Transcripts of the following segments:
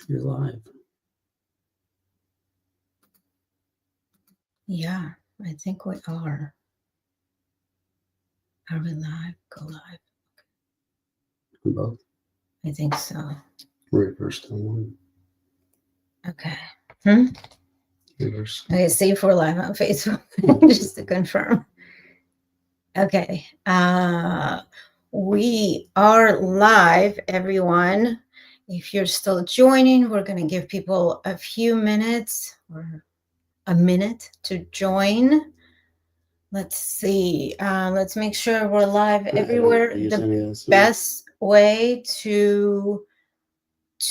You're live. Yeah, I think we are. Are we live? Go live. Both. I think so. Reverse timeline. Okay. Reverse. Okay, see if we're live on Facebook, just to confirm. Okay. We are live, everyone. If you're still joining, we're going to give people a few minutes or a minute to join. Let's see. Let's make sure we're live everywhere. The best way to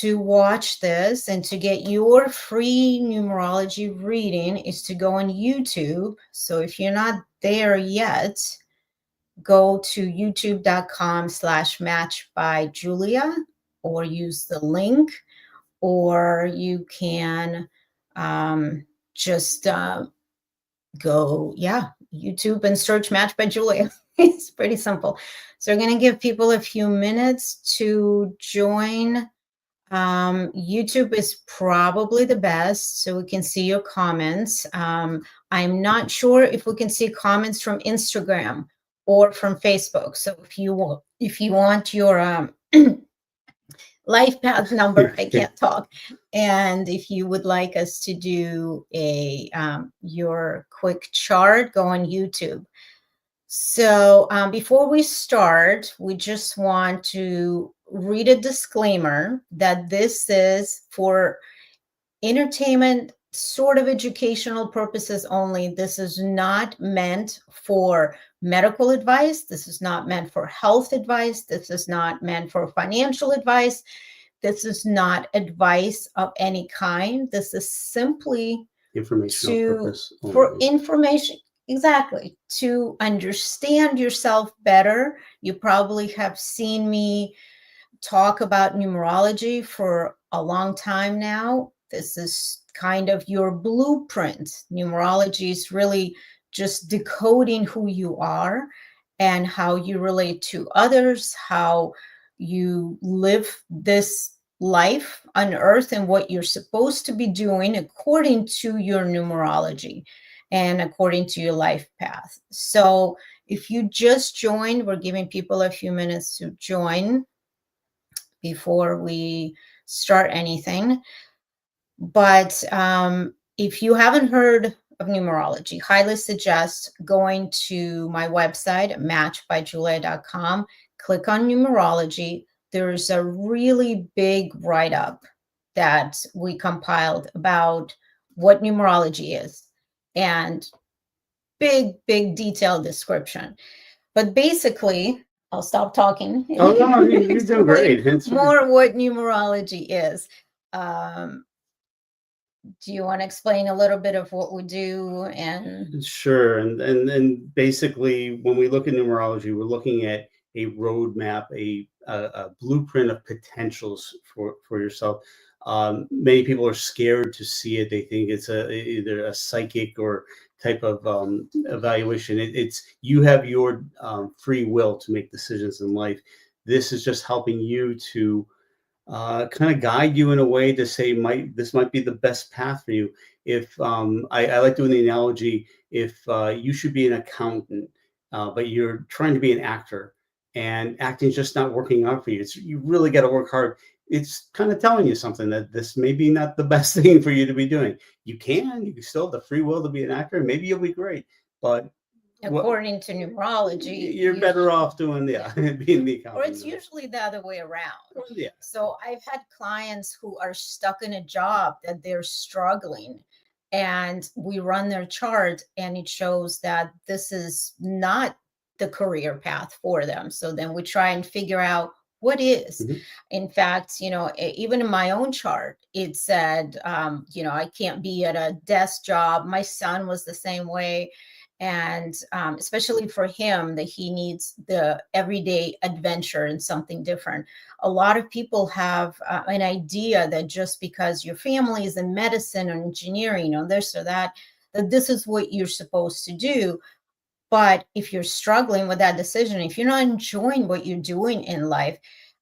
watch this and to get your free numerology reading is to go on YouTube. So if you're not there yet, go to youtube.com/matchbyjulia or use the link, or you can just go, YouTube and search Match by Julia. It's pretty simple. So we're going to give people a few minutes to join. YouTube is probably the best, so we can see your comments. I'm not sure if we can see comments from Instagram or from Facebook. So if you want your Lifepath number, I can't talk, and if you would like us to do a your quick chart, go on YouTube. So before we start, we just want to read a disclaimer that this is for entertainment, sort of educational purposes only. This is not meant for medical advice. This is not meant for health advice. This is not meant for financial advice. This is not advice of any kind. This is simply for information. Exactly. To understand yourself better. You probably have seen me talk about numerology for a long time now. This is kind of your blueprint. Numerology is really just decoding who you are and how you relate to others, how you live this life on earth, and what you're supposed to be doing according to your numerology and according to your life path. So if you just joined, we're giving people a few minutes to join before we start anything. But if you haven't heard of numerology, highly suggest going to my website, matchbyjulia.com, click on numerology. There's a really big write-up that we compiled about what numerology is, and big detailed description. But basically, I'll stop talking. Oh, no, you're doing great. More what numerology is. Do you want to explain a little bit of what we do? And sure. And basically, when we look at numerology, we're looking at a roadmap, a blueprint of potentials for yourself. Many people are scared to see it. They think it's either a psychic or type of evaluation. It's you have your free will to make decisions in life. This is just helping you to kind of guide you in a way to say, this might be the best path for you. If I like doing the analogy, if you should be an accountant, but you're trying to be an actor, and acting is just not working out for you, you really got to work hard. It's kind of telling you something that this may be not the best thing for you to be doing. You can still have the free will to be an actor, and maybe you'll be great, but according to numerology, you're better off doing being the accountant. Or it's usually the other way around. Yeah. So I've had clients who are stuck in a job that they're struggling, and we run their chart, and it shows that this is not the career path for them. So then we try and figure out what is. Mm-hmm. In fact, even in my own chart, it said, I can't be at a desk job. My son was the same way. And especially for him, that he needs the everyday adventure and something different. A lot of people have an idea that just because your family is in medicine or engineering or this or that this is what you're supposed to do. But if you're struggling with that decision, if you're not enjoying what you're doing in life,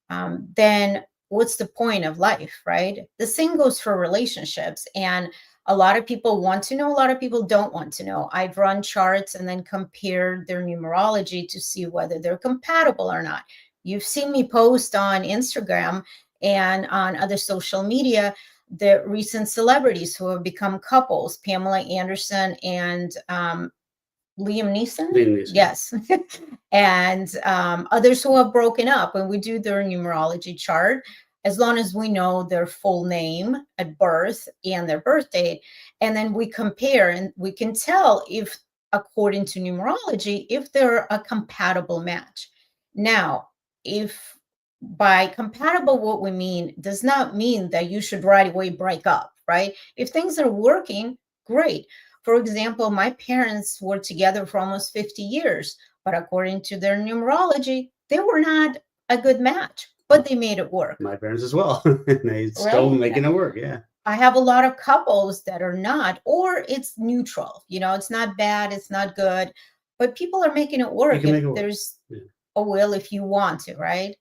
then what's the point of life, right? The same goes for relationships. And a lot of people want to know, a lot of people don't want to know. I've run charts and then compared their numerology to see whether they're compatible or not. You've seen me post on Instagram and on other social media the recent celebrities who have become couples, Pamela Anderson and Liam Neeson. Liam Neeson. Yes. And others who have broken up. And we do their numerology chart, as long as we know their full name at birth and their birth date. And then we compare and we can tell if, according to numerology, if they're a compatible match. Now, if by compatible, what we mean does not mean that you should right away break up, right? If things are working, great. For example, my parents were together for almost 50 years, but according to their numerology, they were not a good match, but they made it work. My parents as well. And they still making it work. Yeah. I have a lot of couples that are not, or it's neutral. It's not bad, it's not good, but people are making it work. There's a will, if you want to, right?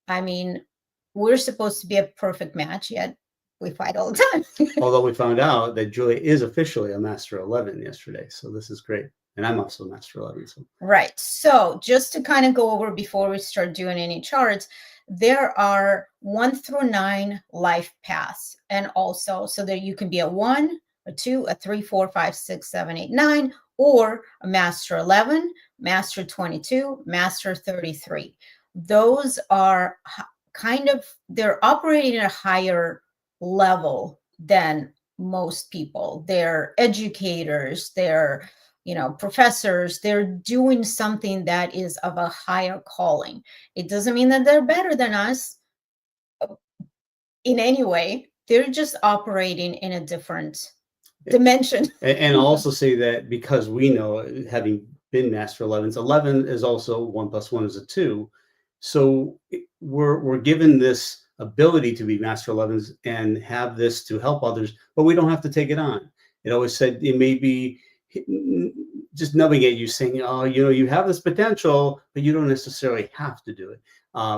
I mean, we're supposed to be a perfect match, yet we fight all the time. Although we found out that Julia is officially a Master 11 yesterday. So this is great. And I'm also a Master 11. So. Right. So just to kind of go over before we start doing any charts, there are 1 through 9 life paths. And also, so that you can be a 1, a 2, a 3, 4, 5, 6, 7, 8, 9, or a Master 11, Master 22, Master 33. Those are they're operating at a higher level than most people. They're educators, they're professors, they're doing something that is of a higher calling. It doesn't mean that they're better than us in any way. They're just operating in a different dimension. And I'll also say that because we know, having been Master 11s, 11 is also 1 + 1 is a 2. So we're given this ability to be Master 11s and have this to help others, but we don't have to take it on. It always said it may be just nubbing at you, saying, "Oh, you have this potential, but you don't necessarily have to do it."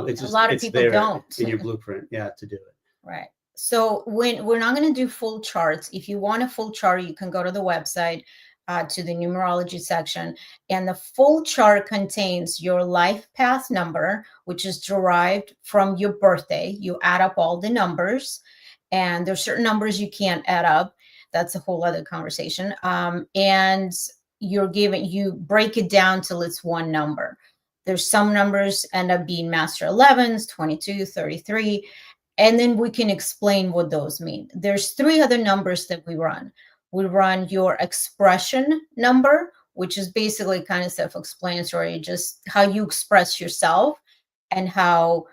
It's just, a lot of people there don't in your blueprint, to do it. Right. So when we're not going to do full charts, if you want a full chart, you can go to the website, to the numerology section, and the full chart contains your life path number, which is derived from your birthday. You add up all the numbers, and there's certain numbers you can't add up. That's a whole other conversation. And you break it down till it's one number. There's some numbers end up being Master 11s, 22, 33. And then we can explain what those mean. There's 3 other numbers that we run. We run your expression number, which is basically kind of self-explanatory, just how you express yourself and how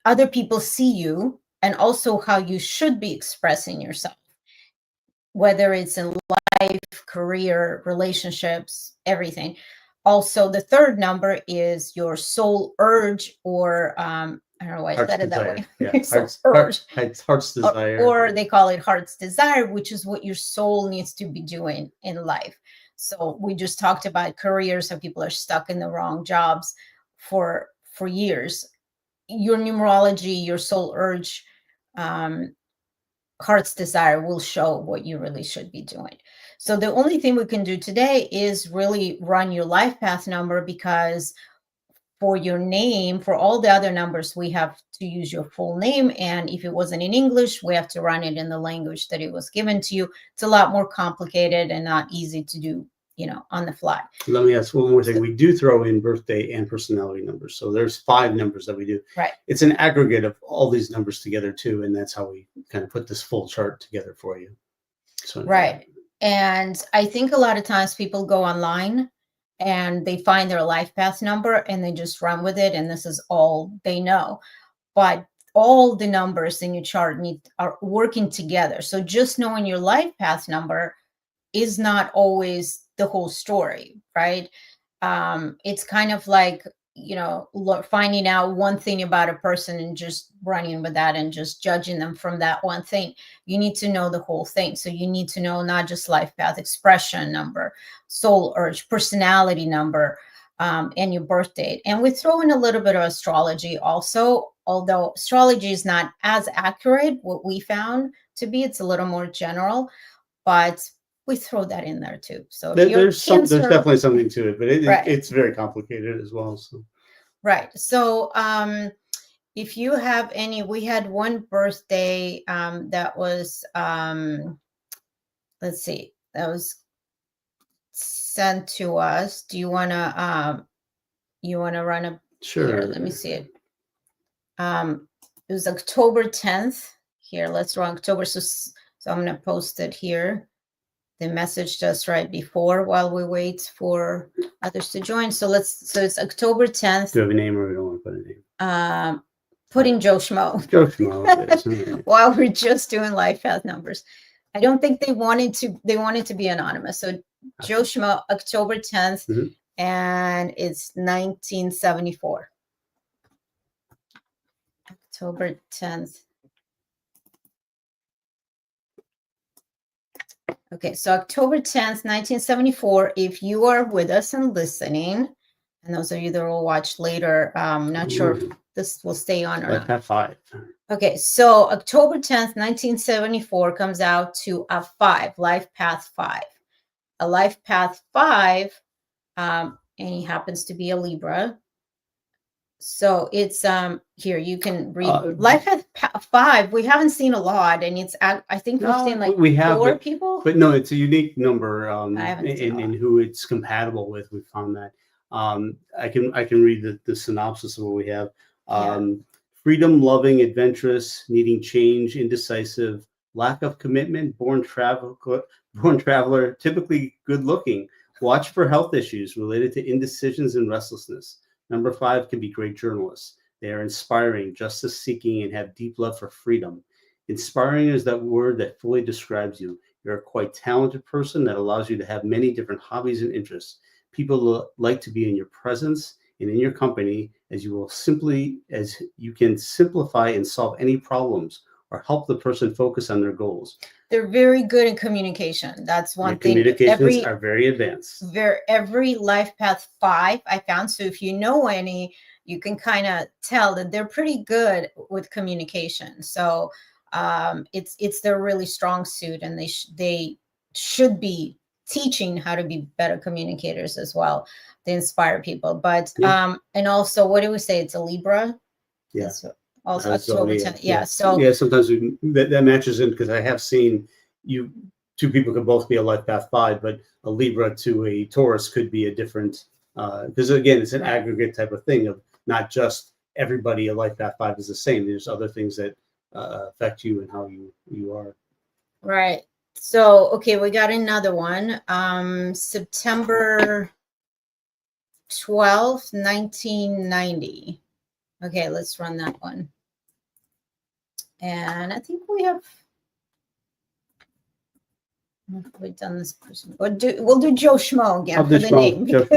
other people see you, and also how you should be expressing yourself, whether it's in life, career, relationships, everything. Also, the 3rd number is your soul urge, or I don't know why I said it that way. Yeah, heart's desire. Or they call it heart's desire, which is what your soul needs to be doing in life. So we just talked about careers, how people are stuck in the wrong jobs for years. Your numerology, your soul urge, heart's desire will show what you really should be doing. So the only thing we can do today is really run your life path number, because for your name, for all the other numbers, we have to use your full name. And if it wasn't in English, we have to run it in the language that it was given to you. It's a lot more complicated and not easy to do, on the fly. Let me ask one more thing. We do throw in birthday and personality numbers. So there's 5 numbers that we do. Right. It's an aggregate of all these numbers together too. And that's how we kind of put this full chart together for you. So, right. And I think a lot of times people go online and they find their life path number and they just run with it, and this is all they know. But all the numbers in your chart are working together. So just knowing your life path number is not always the whole story, right? It's kind of like, finding out one thing about a person and just running with that and just judging them from that one thing. You need to know the whole thing. So you need to know not just life path, expression number, soul urge, personality number, and your birth date. And we throw in a little bit of astrology also. although astrology is not as accurate, what we found to be, it's a little more general, but we throw that in there too. So if you're There's Cancer, definitely something to it, but right, it's very complicated as well. So right. So if you have any, we had one birthday that was let's see, that was sent to us. Do you want to run a sure. Here, let me see it. It was October 10th. Here, let's run October. So I'm going to post it here. They messaged us right before while we wait for others to join. So it's October 10th. Do you have a name, or we don't want to put a name? Putting Joe Schmo. Joe Schmo. While we're just doing Lifepath numbers. I don't think they wanted to be anonymous. So Joe Schmo, October 10th, and it's 1974. October 10th. Okay, so October 10th, 1974, if you are with us and listening, and those of you that will watch later, I'm not sure if this will stay on or not. Lifepath 5. Okay, so October 10th, 1974 comes out to a 5, Lifepath 5. A Lifepath 5, and he happens to be a Libra. So it's here you can read Lifepath 5. We haven't seen a lot, and it's I think we've seen like we have 4 people. But no, it's a unique number. I haven't seen and who it's compatible with. We found that. I can read the synopsis of what we have. Freedom loving, adventurous, needing change, indecisive, lack of commitment, born traveler, typically good looking. Watch for health issues related to indecisions and restlessness. Number 5 can be great journalists. They are inspiring, justice seeking, and have deep love for freedom. Inspiring is that word that fully describes you. You're a quite talented person that allows you to have many different hobbies and interests. People like to be in your presence and in your company, as you can simplify and solve any problems or help the person focus on their goals. They're very good in communication. That's one thing. Communications are very advanced. Every Lifepath 5 I found. So if you know any, you can kind of tell that they're pretty good with communication. So it's their really strong suit, and they should be teaching how to be better communicators as well. They inspire people. But and also, what do we say? It's a Libra. Yeah. Also October 10th. Yeah. So sometimes that matches in, because I have seen two people could both be a Lifepath 5, but a Libra to a Taurus could be a different, because again, it's an aggregate type of thing of not just everybody a Lifepath 5 is the same. There's other things that affect you and how you are. Right. So, okay, we got another one. September 12th, 1990. Okay, let's run that one. And I think we've done this person. We'll do Joe Schmo again for the name, because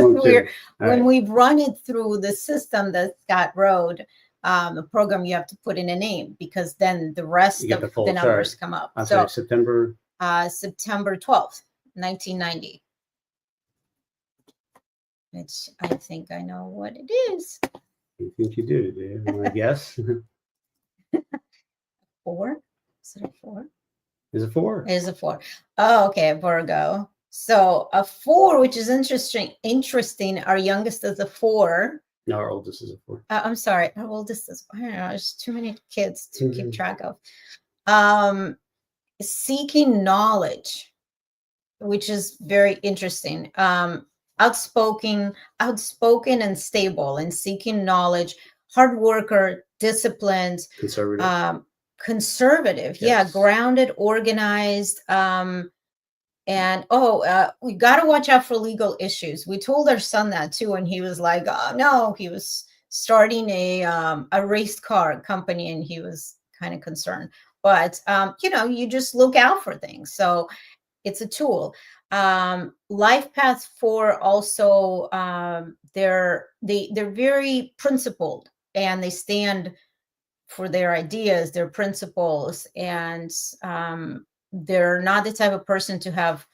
when we run it through the system that Scott wrote, the program, you have to put in a name, because then the rest of the numbers come up. So September 12th, 1990. Which I think I know what it is. You think you do? Do you want to guess? 4? Is it a 4? Is it 4? It is a 4. Oh, okay, Virgo. So a 4, which is interesting. Our youngest is a 4. No, our oldest is a 4. I'm sorry, our oldest is, I don't know, there's too many kids to keep track of. Seeking knowledge, which is very interesting. Outspoken and stable, and seeking knowledge. Hard worker, disciplined, conservative. Yes. Grounded, organized. And we got to watch out for legal issues. We told our son that too, and he was like, oh no, he was starting a race car company, and he was kind of concerned. But you just look out for things. So it's a tool. Lifepath 4 also, they're very principled, and they stand for their ideas, their principles, and they're not the type of person to have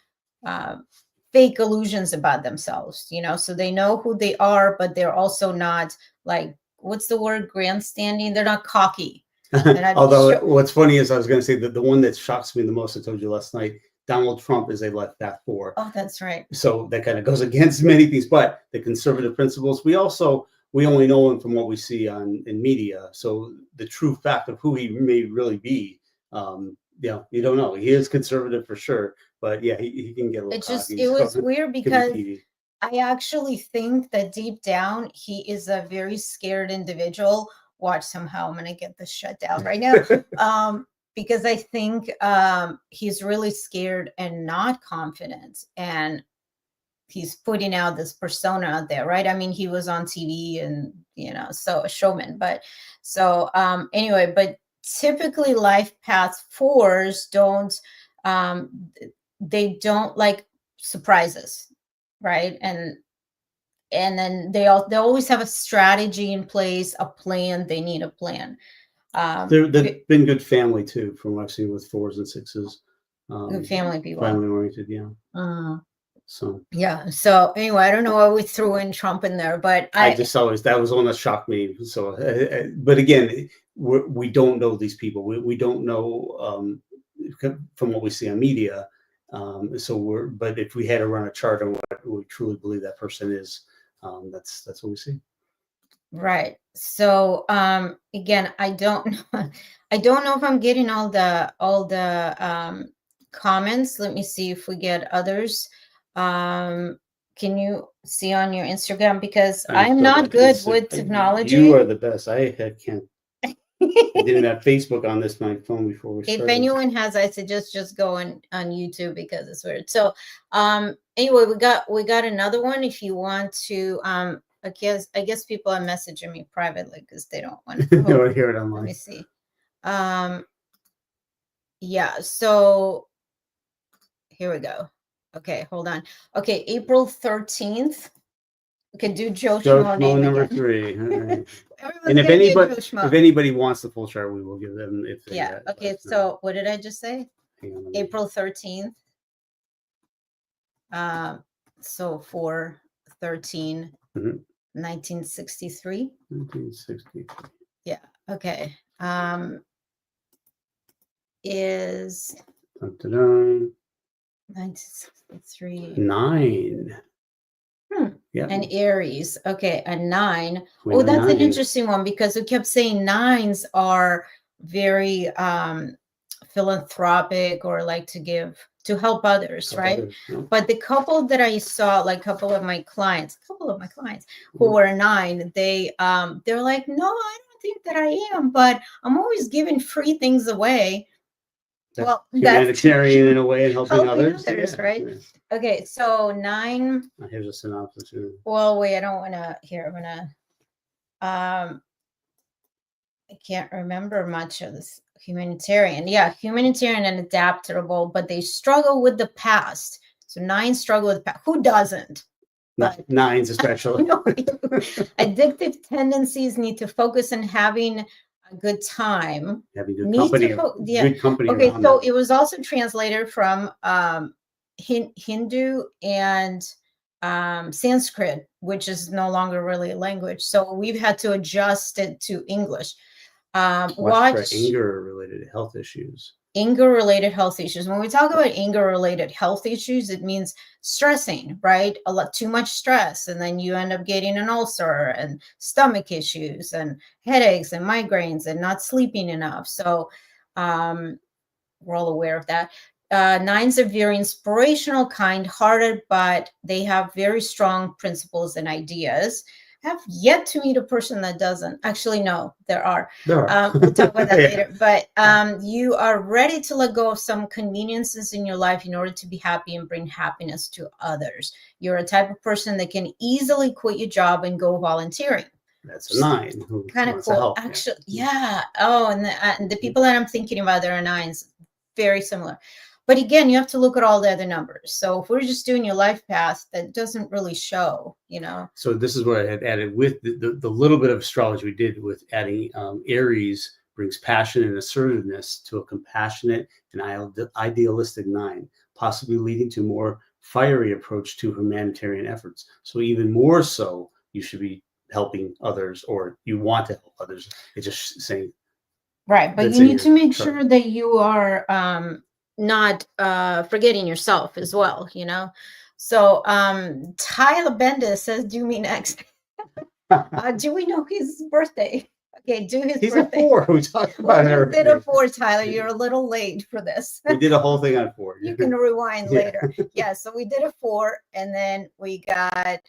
fake illusions about themselves, so they know who they are, but they're also not like what's the word, grandstanding. They're not cocky. They're not Although what's funny is I was going to say that the one that shocks me the most, I told you last night, Donald Trump is a Lifepath 4. Oh, that's right. So that kind of goes against many things, but the conservative principles, we only know him from what we see in media. So the true fact of who he may really be, you don't know. He is conservative for sure, but yeah, he can get a little cocky. It was So weird could be because PD. I actually think that deep down he is a very scared individual. Watch, somehow I'm gonna get this shut down right now. Because I think he's really scared and not confident, and he's putting out this persona out there, right? I mean, he was on TV and so a showman, but so anyway, but typically life path 4s don't they don't like surprises, right? And then they always have a strategy in place, a plan. They need a plan. They've been good family too, from what I've seen with 4s and 6s. Good family people. Family oriented, yeah. So yeah. So anyway, I don't know why we threw in Trump in there, but I just always, that was one that shocked me. So, but again, we don't know these people. We don't know from what we see on media. But if we had to run a chart on what we truly believe that person is, that's what we see. Right. So again, I don't know if I'm getting all the comments. Let me see if we get others. Can you see on your Instagram? Because I'm not good with technology. You are the best. I can't. I didn't have Facebook on my phone before we started. If anyone has, I suggest just go on YouTube because it's weird. So anyway, we got another one. If you want to I guess people are messaging me privately because they don't want to hear it online. Let me see. Yeah, so here we go. Okay, hold on. Okay, April 13th. We can do Joe Schmo name number again. 3. Right. And if anybody wants the full chart, we will give them. Okay, so what did I just say? April 13th. So 4/13. 1963. 1963. Yeah. Okay. Is 1963 9. Yeah. And Aries. Okay, a 9. Oh, that's an interesting one because we kept saying 9s are very philanthropic or like to help others, right? Yeah. But the couple that I saw, like a couple of my clients who were 9, they're like, no, I don't think that I am, but I'm always giving free things away. Well, humanitarian in a way and helping others, right? Yeah. Okay, so 9. Here's a synopsis. Well, wait, I don't want to. Here, I'm gonna. I can't remember much of this. Humanitarian, humanitarian and adaptable, but they struggle with the past. So 9 struggle with the past. Who doesn't? But 9s especially. Addictive tendencies need to focus on having a good time. Having good company. Good company. Okay, so it was also translated from Hindu and Sanskrit, which is no longer really a language. So we've had to adjust it to English. Watch for anger-related health issues. Anger-related health issues. When we talk about anger-related health issues, it means stressing, right? Too much stress, and then you end up getting an ulcer and stomach issues and headaches and migraines and not sleeping enough. So we're all aware of that. 9s are very inspirational, kind-hearted, but they have very strong principles and ideas. I have yet to meet a person that doesn't. Actually, no, there are. We'll talk about that later. But you are ready to let go of some conveniences in your life in order to be happy and bring happiness to others. You're a type of person that can easily quit your job and go volunteering. That's a 9. Kind of cool. Actually, yeah. Oh, and the people that I'm thinking about, there are 9s. Very similar. But again, you have to look at all the other numbers. So if we're just doing your life path, that doesn't really show, So this is what I had added with the little bit of astrology we did with adding Aries brings passion and assertiveness to a compassionate and idealistic 9, possibly leading to a more fiery approach to humanitarian efforts. So even more so, you should be helping others or you want to help others. It's just saying Right. But that's you in need to your make chart. sure that you are not forgetting yourself as well, you know? So Tyler Bendis says, do me next. Do we know his birthday? Okay, do his He's a birthday. 4. We talked about We it just did a already. 4, Tyler. You're a little late for this. We did a whole thing on 4. You can rewind Yeah. later. Yeah, so we did a 4, and then we got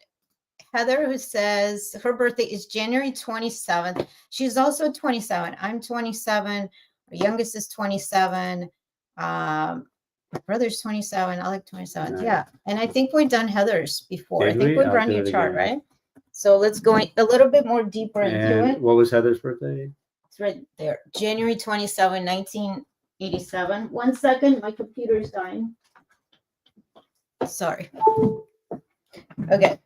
Heather, who says her birthday is January 27th. She's also 27. I'm 27. Our youngest is 27. My brother's 27. I like 27. Nice. Yeah. And I think we've done Heather's before. Did I think we? we've I'll run do your it chart, again. right? So let's go a little bit more deeper into And it. what was Heather's birthday? It's right there. January 27, 1987. 1 second. My computer's dying. Sorry. Okay.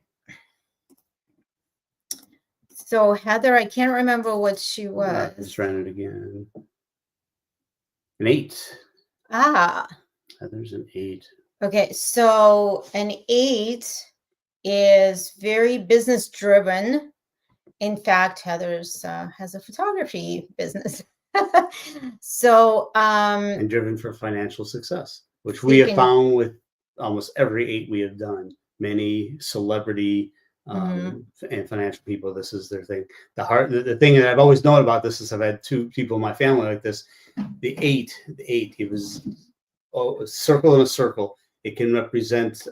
So Heather, I can't remember what she I was. just ran it again. An 8. Ah, Heather's an 8. okay. So an 8 is very business driven. In fact, Heather's has a photography business. So And driven for financial success, which we have found with almost every 8 we have done. Many celebrity and financial people, this is their thing. The thing that I've always known about this is I've had 2 people in my family like this. The 8, it was a circle in a circle. It can represent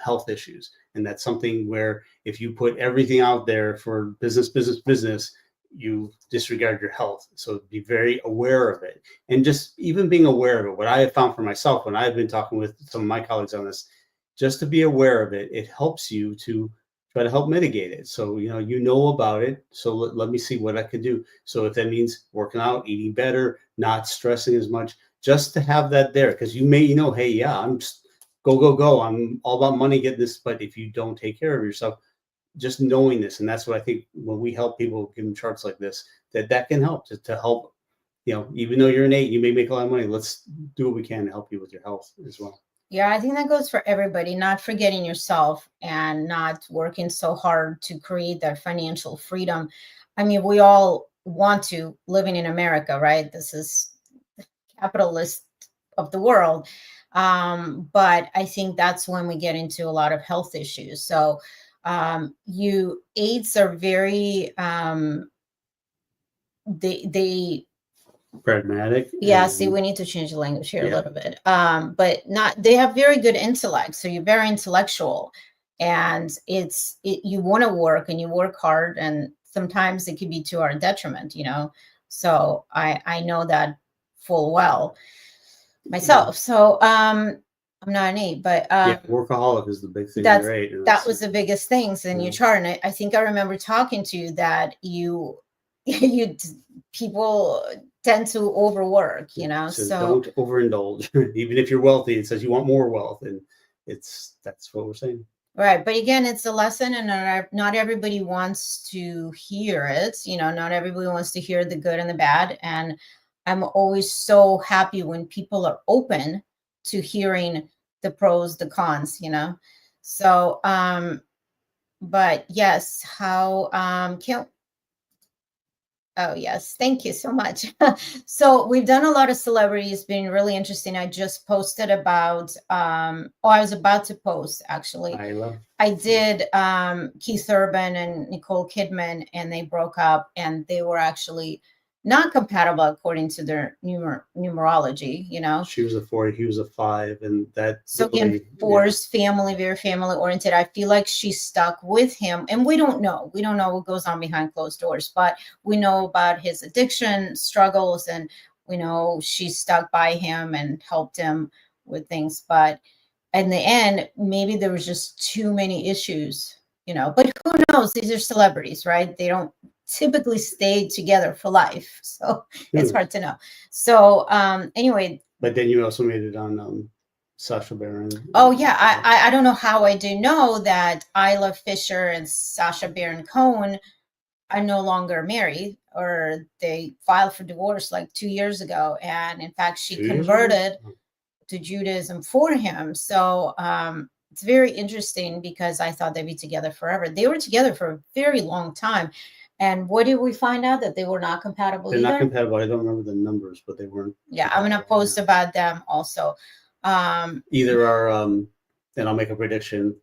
health issues, and that's something where if you put everything out there for business, you disregard your health. So be very aware of it, and just even being aware of it. What I have found for myself when I've been talking with some of my colleagues on this, just to be aware of it, it helps you to try to help mitigate it. So you know about it. So let me see what I could do. So if that means working out, eating better, not stressing as much, just to have that there, because hey, yeah, I'm just go. I'm all about money, get this. But if you don't take care of yourself, just knowing this, and that's what I think when we help people give them charts like this, that can help to help. Even though you're an 8, you may make a lot of money. Let's do what we can to help you with your health as well. Yeah, I think that goes for everybody, not forgetting yourself and not working so hard to create that financial freedom. I mean, we all want to living in America, right? This is capitalist of the world. But I think that's when we get into a lot of health issues. So you 8s are very they pragmatic. Yeah, see, we need to change the language here a little bit. But they have very good intellect. So you're very intellectual, and you want to work and you work hard, and sometimes it can be to our detriment, So I know that full well myself. So I'm not an 8, but workaholic is the big thing. That was the biggest things in your chart. And I think I remember talking to you that you people tend to overwork, So so don't overindulge. Even if you're wealthy, it says you want more wealth, and that's what we're saying. Right. But again, it's a lesson, and not everybody wants to hear it. Not everybody wants to hear the good and the bad. And I'm always so happy when people are open to hearing the pros, the cons, So, but yes, how can Oh, yes. Thank you so much. So we've done a lot of celebrities, been really interesting. I just posted about, I was about to post actually. I did Keith Urban and Nicole Kidman, and they broke up, and they were actually not compatible according to their numerology, She was a 4, he was a 5, and that. So again, 4's family, very family oriented. I feel like she stuck with him, and we don't know what goes on behind closed doors, but we know about his addiction struggles, and we know she stuck by him and helped him with things. But in the end, maybe there was just too many issues, but who knows? These are celebrities, right? They don't typically stay together for life. So it's hard to know. So anyway. But then you also made it on Sacha Baron. Oh, yeah. I don't know how I do know that Isla Fisher and Sacha Baron Cohen are no longer married, or they filed for divorce like 2 years ago. And in fact, she converted to Judaism for him. So it's very interesting because I thought they'd be together forever. They were together for a very long time. And what did we find out? That they were not compatible They're not either? compatible. I don't remember the numbers, but they weren't. Yeah, I'm gonna compatible, post yeah. about them also. Either are, and I'll make a prediction.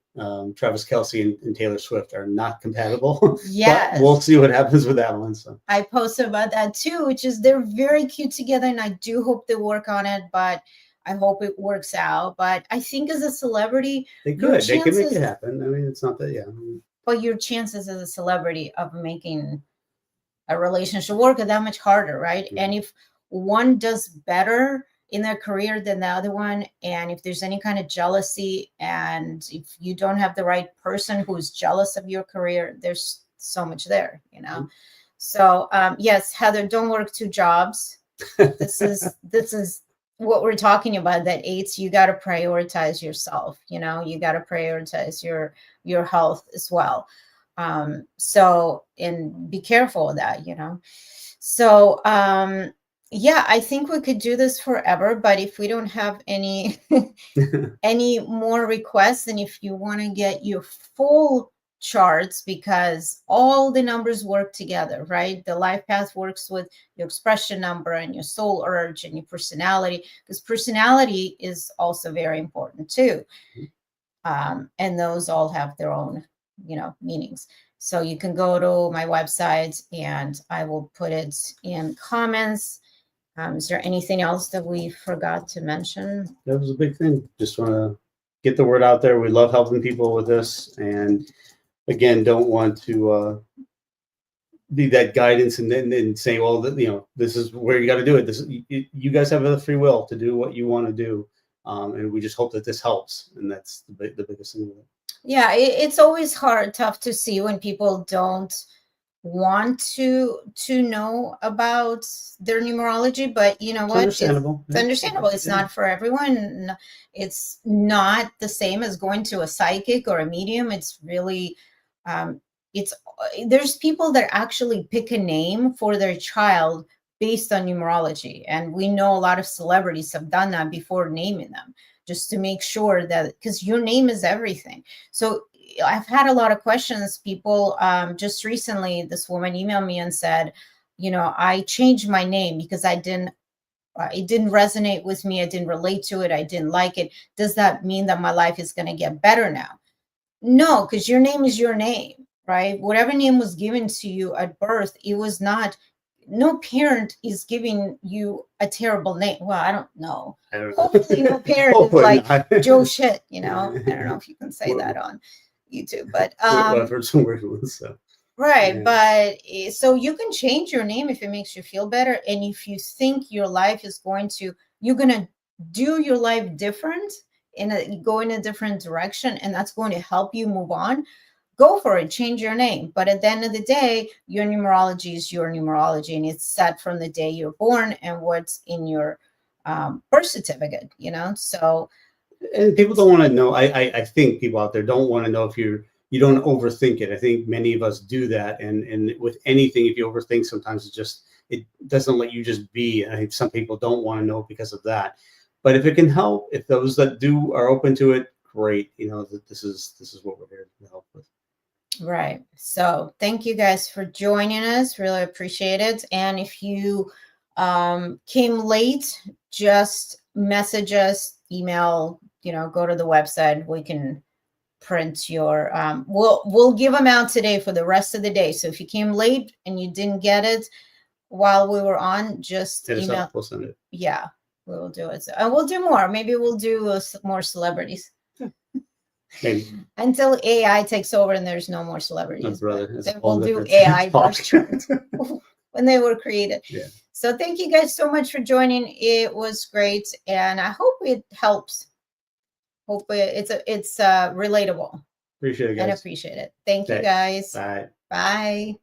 Travis Kelce and Taylor Swift are not compatible, but Yes. we'll see what happens with that one. So I posted about that too, which is they're very cute together, and I do hope they work on it, but I hope it works out. But I think as a celebrity, they your can make it chances, happen. I mean, it's not that, yeah. but your chances as a celebrity of making a relationship work are that much harder, right? Mhm. And if one does better in their career than the other one, and if there's any kind of jealousy, and if you don't have the right person who's jealous of your career, there's so much there, you know. Mhm. So yes, Heather, don't work two jobs. This is what we're talking about. That AIDS, you got to prioritize yourself. You know, you got to prioritize your health as well. So, and be careful of that, you know. So yeah, I think we could do this forever, but if we don't have any any more requests, and if you want to get your full charts, because all the numbers work together, right? The Lifepath works with your expression number and your soul urge and your personality, because personality is also very important too. And those all have their own, you know, meanings. So you can go to my website and I will put it in comments. Is there anything else that we forgot to mention? That was a big thing. Just want to get the word out there. We love helping people with this, and again, don't want to be that guidance and then say, well, this is where you got to do it. You guys have the free will to do what you want to do, and we just hope that this helps, and that's the biggest thing with it. Yeah, it's always tough to see when people don't want to know about their numerology, but you know It's what? understandable. It's understandable. It's not for everyone. It's not the same as going to a psychic or a medium. It's really, it's there's people that actually pick a name for their child based on numerology, and we know a lot of celebrities have done that before naming them, just to make sure that, because your name is everything. So I've had a lot of questions. People, just recently, this woman emailed me and said, you know, I changed my name because it didn't resonate with me. I didn't relate to it. I didn't like it. Does that mean that my life is going to get better now? No, because your name is your name, right? Whatever name was given to you at birth, it was not, no parent is giving you a terrible name. Well, I don't know. Hopefully no parent is like Joe shit, you know. I don't know if you can say that on YouTube, but I've heard some weird ones. So. Right, Yeah. but so you can change your name if it makes you feel better, and if you think your life is you're gonna do your life different, go in a different direction, and that's going to help you move on. Go for it, change your name. But at the end of the day, your numerology is your numerology, and it's set from the day you're born and what's in your birth certificate. You know, so. And people don't want to know. I think people out there don't want to know if you don't overthink it. I think many of us do that, and with anything, if you overthink, sometimes it doesn't let you just be. And I think some people don't want to know because of that. But if it can help, if those that do are open to it, great. You know that this is what we're here to help with. Right. So thank you guys for joining us. Really appreciate it. And if you came late, just message us, email, you know, go to the website. We can print your we'll give them out today for the rest of the day. So if you came late and you didn't get it while we were on, just email. We'll send it. Yeah, we will do it. And we'll do more. Maybe we'll do more celebrities. Maybe. Until AI takes over and there's no more celebrities. Then we'll do AI birth charts when they were created. Yeah. So thank you guys so much for joining. It was great, and I hope it helps. Hope it's relatable. Appreciate it, guys. And appreciate it. Thank you, guys. Bye. Bye.